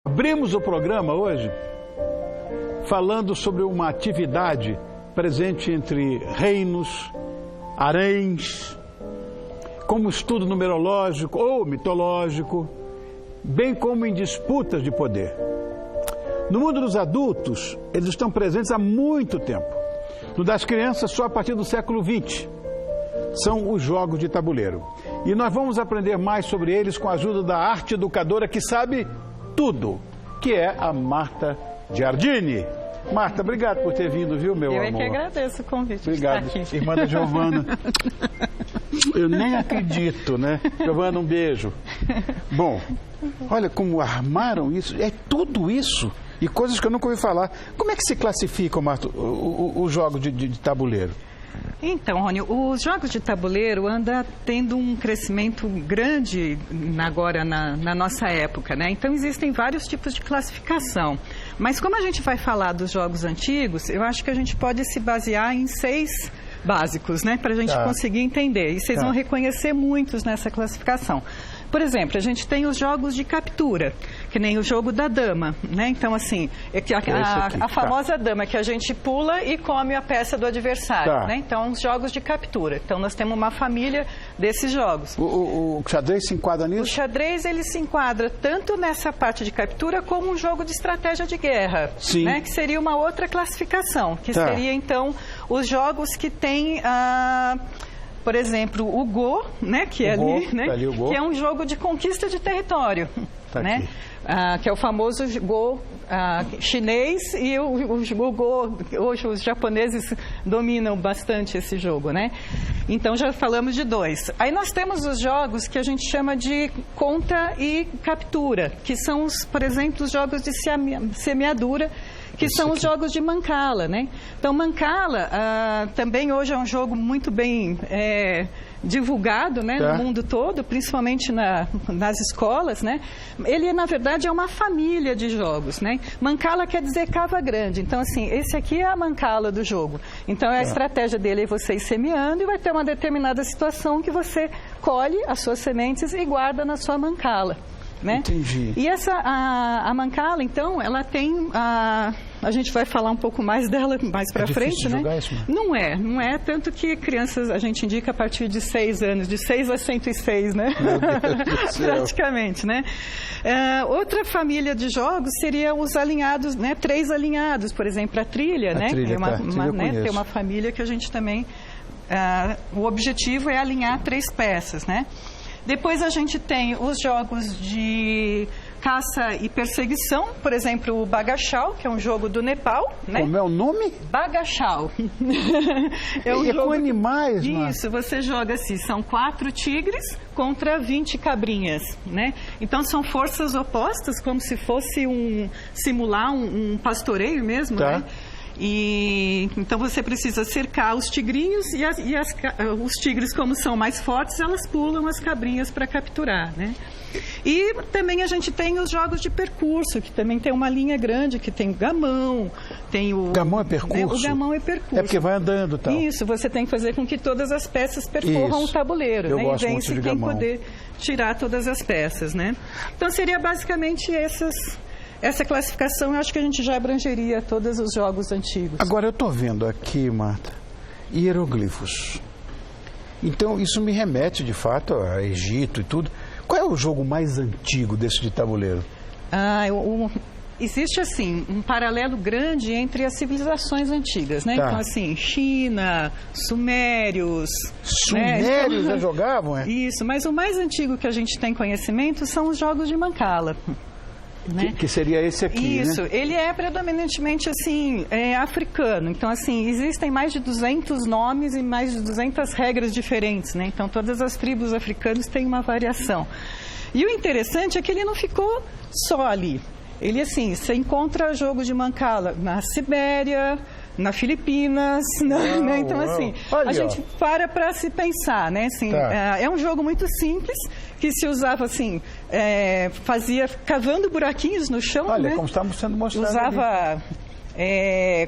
Abrimos o programa hoje falando sobre uma atividade presente entre reinos, haréns, como estudo numerológico ou mitológico, bem como em disputas de poder. No mundo dos adultos, eles estão presentes há muito tempo. No das crianças, só a partir do século XX. São os jogos de tabuleiro. E nós vamos aprender mais sobre eles com a ajuda da arte educadora que sabe tudo, que é a Marta Giardini. Marta, obrigado por ter vindo, viu, meu amor? Eu é que agradeço o convite. Obrigado, de estar aqui. Irmã da Giovana. Eu nem acredito, né? Giovana, um beijo. Bom, olha como armaram isso. É tudo isso e coisas que eu nunca ouvi falar. Como é que se classificam, Marta, os jogos de tabuleiro? Então, Rony, os jogos de tabuleiro andam tendo um crescimento grande agora na nossa época, né? Então, existem vários tipos de classificação. Mas como a gente vai falar dos jogos antigos, eu acho que a gente pode se basear em 6 básicos, né? Para a gente conseguir entender. E vocês vão reconhecer muitos nessa classificação. Por exemplo, a gente tem os jogos de captura, que nem o jogo da dama, né? Então, assim, a famosa dama que a gente pula e come a peça do adversário, né? Então, os jogos de captura. Então, nós temos uma família desses jogos. O xadrez se enquadra nisso? O xadrez, ele se enquadra tanto nessa parte de captura como um jogo de estratégia de guerra, né? Que seria uma outra classificação, que seria, então, os jogos que têm por exemplo, o Go, né, que é ali, né, que é um jogo de conquista de território, né, que é o famoso Go chinês, e o Go, hoje os japoneses dominam bastante esse jogo, né? Então já falamos de 2. Aí nós temos os jogos que a gente chama de conta e captura, que são, por exemplo, os jogos de semeadura, que são os jogos de Mancala, né? Então, Mancala também hoje é um jogo muito bem divulgado, né, no mundo todo, principalmente nas escolas, né? Ele, na verdade, é uma família de jogos, né? Mancala quer dizer cava grande. Então, assim, esse aqui é a Mancala do jogo. Então, a estratégia dele é você ir semeando e vai ter uma determinada situação que você colhe as suas sementes e guarda na sua Mancala. Né? Entendi. E a Mancala, então, ela tem a gente vai falar um pouco mais dela mais para frente, né? Jogar isso, não é tanto que crianças a gente indica a partir de 6 anos, de 6 a 106, né? Meu Deus do céu. Praticamente, né? Outra família de jogos seria os alinhados, né? 3 alinhados, por exemplo, a trilha, né? Trilha, Tem uma família que a gente também o objetivo é alinhar 3 peças, né? Depois a gente tem os jogos de caça e perseguição, por exemplo, o Bagachau, que é um jogo do Nepal, né? Como é o nome? Bagachau. jogo com animais, mano. Isso, você joga assim, são 4 tigres contra 20 cabrinhas, né? Então são forças opostas, como se fosse simular um pastoreio mesmo, né? E então você precisa cercar os tigrinhos e os tigres, como são mais fortes, elas pulam as cabrinhas para capturar, né? E também a gente tem os jogos de percurso, que também tem uma linha grande, que tem o gamão, tem o... Gamão é percurso? Né? O gamão é percurso. É porque vai andando e tal. Isso, você tem que fazer com que todas as peças percorram o tabuleiro, Eu né? gosto E vence muito de quem gamão. poder tirar todas as peças, né? Então seria basicamente essa classificação. Eu acho que a gente já abrangeria todos os jogos antigos. Agora, eu estou vendo aqui, Marta, hieroglifos. Então, isso me remete, de fato, a Egito e tudo. Qual é o jogo mais antigo desse de tabuleiro? Existe, assim, um paralelo grande entre as civilizações antigas, né? Então, assim, China, Sumérios... Sumérios já jogavam, é? Isso, mas o mais antigo que a gente tem conhecimento são os jogos de Mancala. Né? Que seria esse aqui, Isso, né? Ele é predominantemente, assim, africano. Então, assim, existem mais de 200 nomes e mais de 200 regras diferentes, né? Então, todas as tribos africanas têm uma variação. E o interessante é que ele não ficou só ali. Ele, assim, você encontra jogo de Mancala na Sibéria, na Filipinas, né? Então, assim, a gente para se pensar, né? Assim, é um jogo muito simples, que se usava, assim, fazia cavando buraquinhos no chão, Olha, né? como estamos sendo mostrados Usava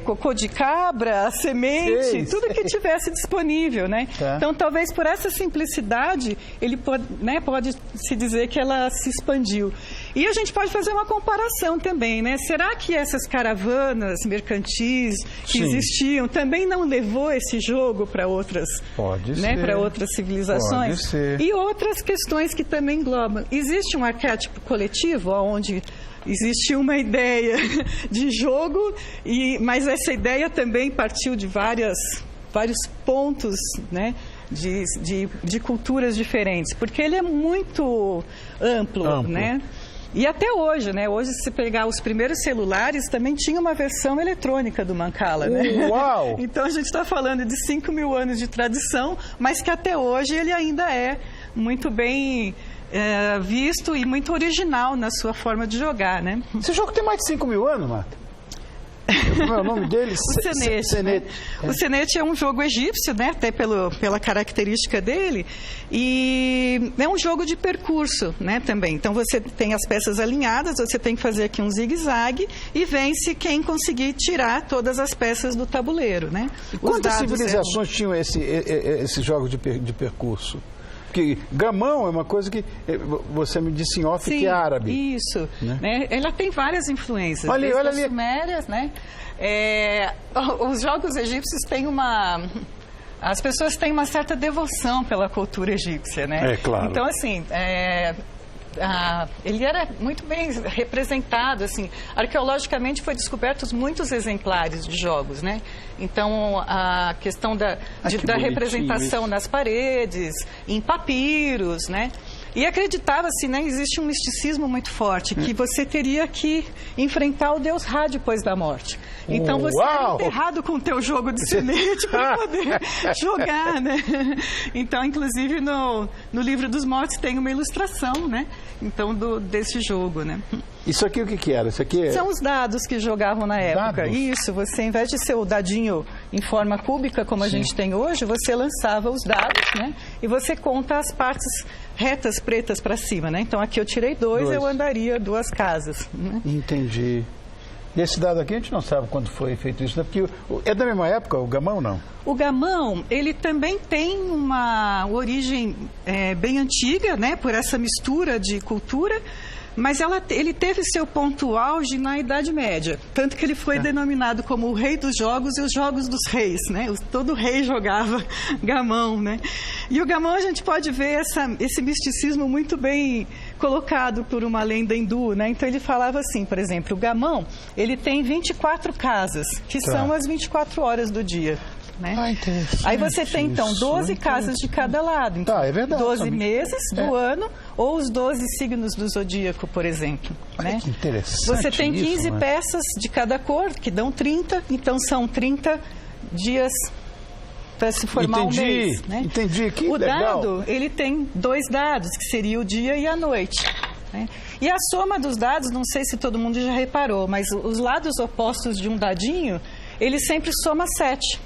cocô de cabra, semente, tudo que tivesse disponível, né? Então, talvez por essa simplicidade, ele pode se dizer que ela se expandiu. E a gente pode fazer uma comparação também, né? Será que essas caravanas mercantis que existiam também não levou esse jogo para outras, para outras civilizações? Pode ser. E outras questões que também englobam. Existe um arquétipo coletivo onde existe uma ideia de jogo, mas essa ideia também partiu de vários pontos, né? De culturas diferentes, porque ele é muito amplo. Né? E até hoje, né? Hoje, se pegar os primeiros celulares, também tinha uma versão eletrônica do Mancala, né? Uau! Então a gente está falando de 5.000 anos de tradição, mas que até hoje ele ainda é muito bem visto e muito original na sua forma de jogar, né? Esse jogo tem mais de 5.000 anos, Marta? Como é o nome dele? O Senet. Né? O Senet é um jogo egípcio, né? Até pela característica dele. E é um jogo de percurso, né? Também. Então você tem as peças alinhadas, você tem que fazer aqui um zigue-zague e vence quem conseguir tirar todas as peças do tabuleiro, né? Quantas civilizações tinham esse jogo de percurso? Porque gamão é uma coisa que você me disse em off que é árabe. Isso. Né? Ela tem várias influências. Olha ali. Sumérias, né? Os jogos egípcios têm as pessoas têm uma certa devoção pela cultura egípcia, né? É claro. Então, assim, ele era muito bem representado, assim, arqueologicamente foi descobertos muitos exemplares de jogos, né? Então a questão da representação nas paredes, em papiros, né? E acreditava-se, né, existe um misticismo muito forte, que você teria que enfrentar o Deus Ra depois da morte. Então você era enterrado com o teu jogo de Senet para poder jogar, né? Então, inclusive, no Livro dos Mortos tem uma ilustração, né? Então, desse jogo, né? Isso aqui o que era? Isso aqui são os dados que jogavam na época. Dados? Isso, você, ao invés de ser o dadinho em forma cúbica, como a gente tem hoje, você lançava os dados, né? E você conta as partes retas pretas para cima, né? Então, aqui eu tirei 2, eu andaria 2 casas. Né? Entendi. E esse dado aqui a gente não sabe quando foi feito isso, né? Porque é da mesma época, o gamão, não? O gamão, ele também tem uma origem bem antiga, né? Por essa mistura de cultura, mas ele teve seu ponto auge na Idade Média. Tanto que ele foi denominado como o rei dos jogos e os jogos dos reis, né? Todo rei jogava gamão, né? E o gamão a gente pode ver esse misticismo muito bem colocado por uma lenda hindu, né? Então ele falava assim, por exemplo, o gamão, ele tem 24 casas, que são as 24 horas do dia. Né? Aí você tem, então, 12 casas de cada lado. Então, é verdade. 12 meses do ano, ou os 12 signos do zodíaco, por exemplo. Né? Que interessante. Você tem 15 peças de cada cor, que dão 30, então são 30 dias para se formar um mês. Né? Entendi, que o legal. dado, ele tem 2 dados, que seria o dia e a noite. Né? E a soma dos dados, não sei se todo mundo já reparou, mas os lados opostos de um dadinho, ele sempre soma 7.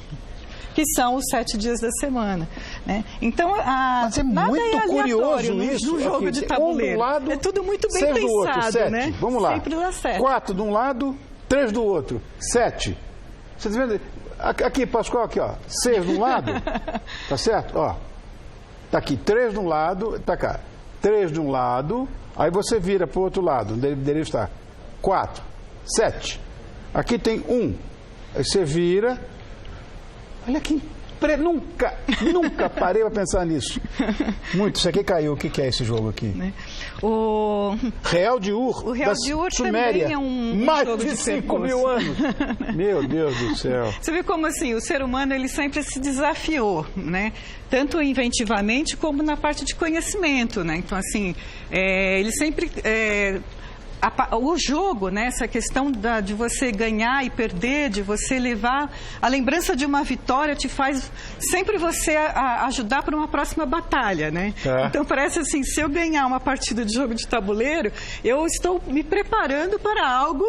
Que são os 7 dias da semana. Né? Então, mas é muito curioso isso. No jogo de tabuleiro. É tudo muito bem pensado, do outro, 7. Né? Vamos lá. Sempre dá 7. 4 de um lado, 3 do outro. 7. Você está vendo? Aqui, Pascoal, aqui, ó. 6 de um lado. Tá certo? Ó. Tá aqui, 3 de um lado, tá cá. 3 de um lado, aí você vira para o outro lado, onde deveria estar. 4, 7. Aqui tem 1. Aí você vira. Olha que nunca parei para pensar nisso. Muito. Isso aqui caiu. O que é esse jogo aqui? O Real de Ur. O Real de Ur também é um mais jogo de 5.000 anos. Meu Deus do céu. Você vê como assim, o ser humano ele sempre se desafiou, né? Tanto inventivamente como na parte de conhecimento, né? Então assim, ele sempre o jogo, né, essa questão de você ganhar e perder, de você levar a lembrança de uma vitória, te faz sempre você ajudar para uma próxima batalha, né? Então parece assim, se eu ganhar uma partida de jogo de tabuleiro, eu estou me preparando para algo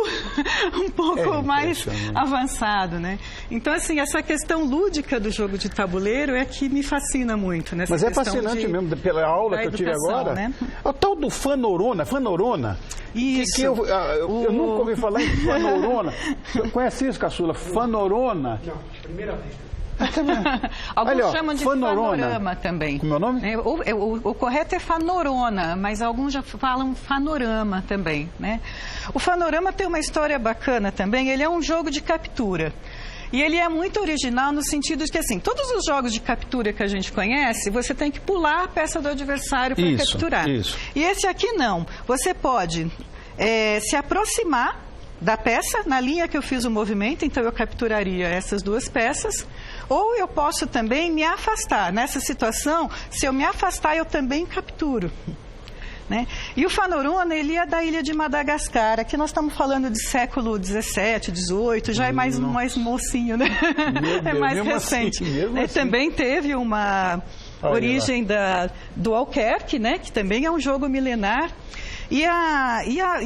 um pouco mais avançado, né? Então assim, essa questão lúdica do jogo de tabuleiro é que me fascina muito, né? Mas é fascinante mesmo, pela aula que eu tive agora. Né? O tal do fanorona. Isso. Que eu nunca ouvi falar em fanorona. Conhece isso, Caçula? Fanorona? Não, primeira vez. Alguns chamam de fanorama também. Como é o nome? O correto é fanorona, mas alguns já falam fanorama também, né? O fanorama tem uma história bacana também, ele é um jogo de captura. E ele é muito original no sentido de que, assim, todos os jogos de captura que a gente conhece, você tem que pular a peça do adversário para capturar. Isso. E esse aqui não. Você pode se aproximar da peça, na linha que eu fiz o movimento, então eu capturaria essas duas peças, ou eu posso também me afastar. Nessa situação, se eu me afastar, eu também capturo. Né? E o fanorona, ele é da ilha de Madagascar. Aqui nós estamos falando de século XVII, XVIII, já é mais mocinho, né? É mais recente. Assim. Também teve uma origem do Alquerque, né? Que também é um jogo milenar. E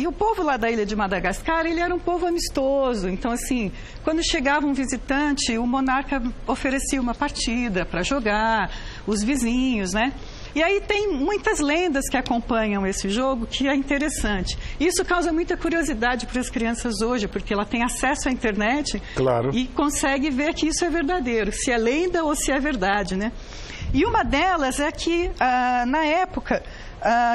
o povo lá da ilha de Madagascar, ele era um povo amistoso. Então, assim, quando chegava um visitante, o monarca oferecia uma partida para jogar, os vizinhos, né? E aí tem muitas lendas que acompanham esse jogo, que é interessante. Isso causa muita curiosidade para as crianças hoje, porque ela tem acesso à internet e consegue ver que isso é verdadeiro, se é lenda ou se é verdade, né? E uma delas é que, na época,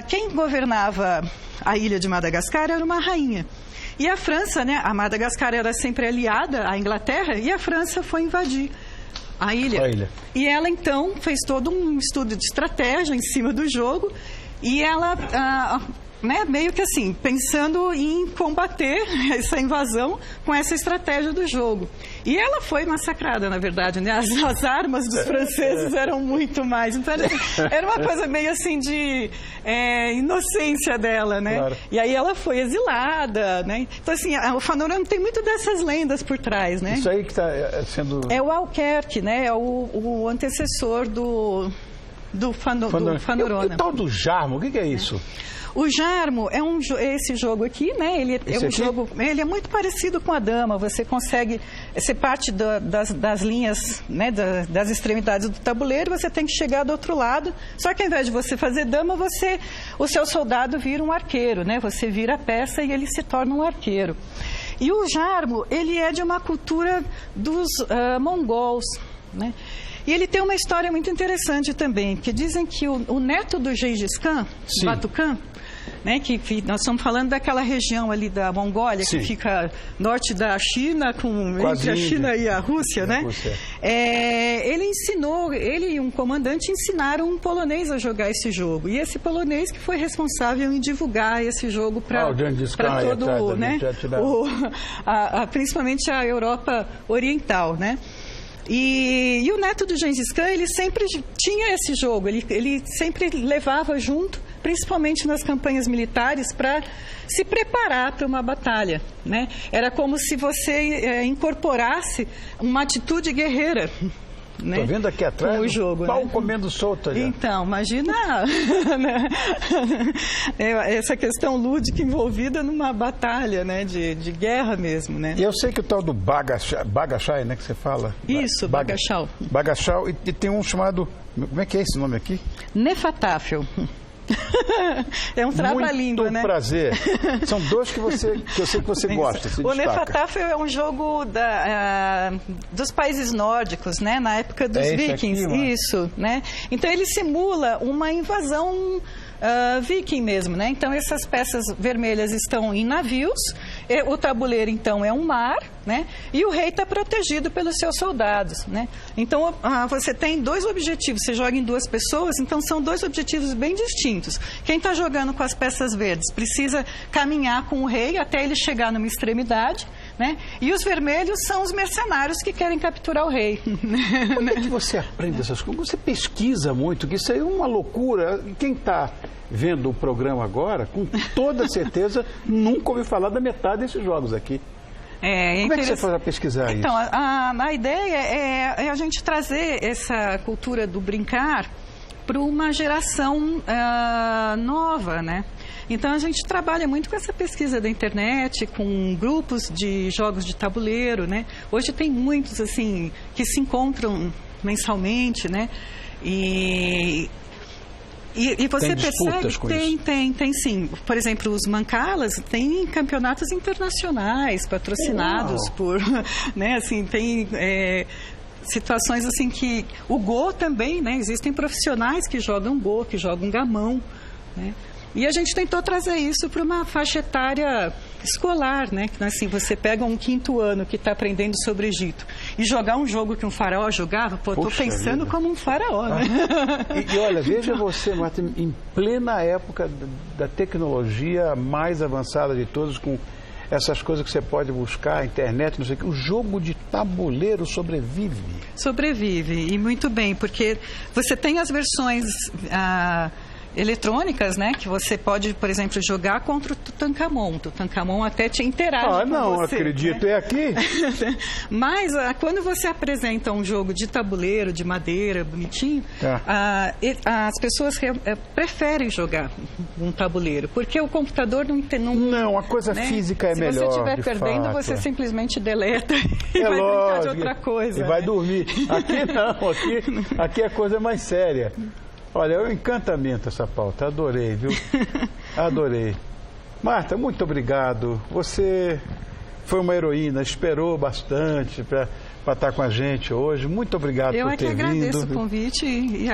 quem governava a ilha de Madagascar era uma rainha. E a França, né? A Madagascar era sempre aliada à Inglaterra e a França foi invadir a ilha. E ela, então, fez todo um estudo de estratégia em cima do jogo e ela, meio que assim, pensando em combater essa invasão com essa estratégia do jogo. E ela foi massacrada, na verdade, né? As armas dos franceses eram muito mais. Então, era uma coisa meio assim de inocência dela, né? Claro. E aí ela foi exilada, né? Então, assim, o fanorama tem muito dessas lendas por trás, né? Isso aí que está sendo... É o Alquerque, né? É o antecessor do fanorona. E o tal do jarmo, o que é isso? O jarmo é esse jogo aqui, né? Ele é muito parecido com a dama. Você consegue ser parte das linhas, né? Das extremidades do tabuleiro. Você tem que chegar do outro lado. Só que ao invés de você fazer dama, o seu soldado vira um arqueiro, né? Você vira a peça e ele se torna um arqueiro. E o jarmo, ele é de uma cultura dos mongols, né? E ele tem uma história muito interessante também, porque dizem que o neto do Gengis Khan, Batucan, né, que nós estamos falando daquela região ali da Mongólia, que fica norte da China, entre a China e a Rússia, né? Ele e um comandante ensinaram um polonês a jogar esse jogo. E esse polonês que foi responsável em divulgar esse jogo para todo, né? Principalmente a Europa Oriental, né? E o neto do Gengis Khan, ele sempre tinha esse jogo, ele sempre levava junto, principalmente nas campanhas militares, para se preparar para uma batalha, né? Era como se você incorporasse uma atitude guerreira. Né? Tô vendo aqui atrás o jogo, pau, né? Comendo solto ali. Então, imagina essa questão lúdica envolvida numa batalha, né? De guerra mesmo, né? E eu sei que o tal do Bagachai, né, que você fala? Isso, Bagachau. Bagachau, e tem um chamado, como é que é esse nome aqui? Nefatáfel. É um trava-língua, né? Muito prazer. São dois que eu sei que você gosta. O Nefatáfel é um jogo dos países nórdicos, né? Na época dos vikings. Aqui, isso, né? Então ele simula uma invasão viking mesmo, né? Então essas peças vermelhas estão em navios, o tabuleiro então é um mar, né? E o rei está protegido pelos seus soldados, né? Então você tem dois objetivos, você joga em duas pessoas, então são dois objetivos bem distintos. Quem está jogando com as peças verdes precisa caminhar com o rei até ele chegar numa extremidade, né? E os vermelhos são os mercenários que querem capturar o rei. Como é que você aprende essas coisas? Você pesquisa muito, que isso aí é uma loucura. Quem está vendo o programa agora, com toda certeza, nunca ouviu falar da metade desses jogos aqui. Como é que você faz a pesquisar isso? Então, a ideia é a gente trazer essa cultura do brincar para uma geração nova, né? Então, a gente trabalha muito com essa pesquisa da internet, com grupos de jogos de tabuleiro, né? Hoje tem muitos, assim, que se encontram mensalmente, né? E você percebe, tem sim. Por exemplo, os Mancalas têm campeonatos internacionais patrocinados por, né, assim, tem situações assim que... O Go também, né? Existem profissionais que jogam Go, que jogam gamão, né? E a gente tentou trazer isso para uma faixa etária escolar, né? Assim, você pega um 5º ano que está aprendendo sobre o Egito e jogar um jogo que um faraó jogava, pô, estou pensando como um faraó, né? E olha, veja você, Marta, em plena época da tecnologia mais avançada de todos, com essas coisas que você pode buscar, internet, não sei o que, o jogo de tabuleiro sobrevive. Sobrevive, e muito bem, porque você tem as versões eletrônicas, né, que você pode, por exemplo, jogar contra o Tutankhamon. O Tutankhamon até te interage com você. Não acredito, né? É aqui. Mas quando você apresenta um jogo de tabuleiro, de madeira, bonitinho, as pessoas preferem jogar um tabuleiro, porque o computador não a coisa física é melhor. Se você estiver perdendo, você simplesmente deleta e vai brincar de outra coisa. E vai dormir. Aqui não, aqui a coisa é mais séria. Olha, é um encantamento essa pauta, adorei, viu? Adorei. Marta, muito obrigado. Você foi uma heroína, esperou bastante para estar com a gente hoje. Muito obrigado por ter vindo. Eu é que agradeço o convite.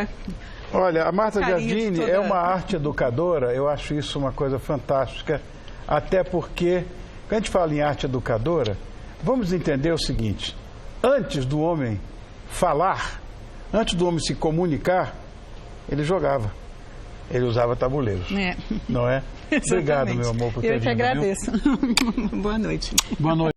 Olha, a Marta Giardini é uma arte educadora, eu acho isso uma coisa fantástica, até porque, quando a gente fala em arte educadora, vamos entender o seguinte: antes do homem falar, antes do homem se comunicar, ele jogava. Ele usava tabuleiros. Não é? Obrigado, meu amor, por ter vindo. Eu que agradeço. Boa noite. Boa noite.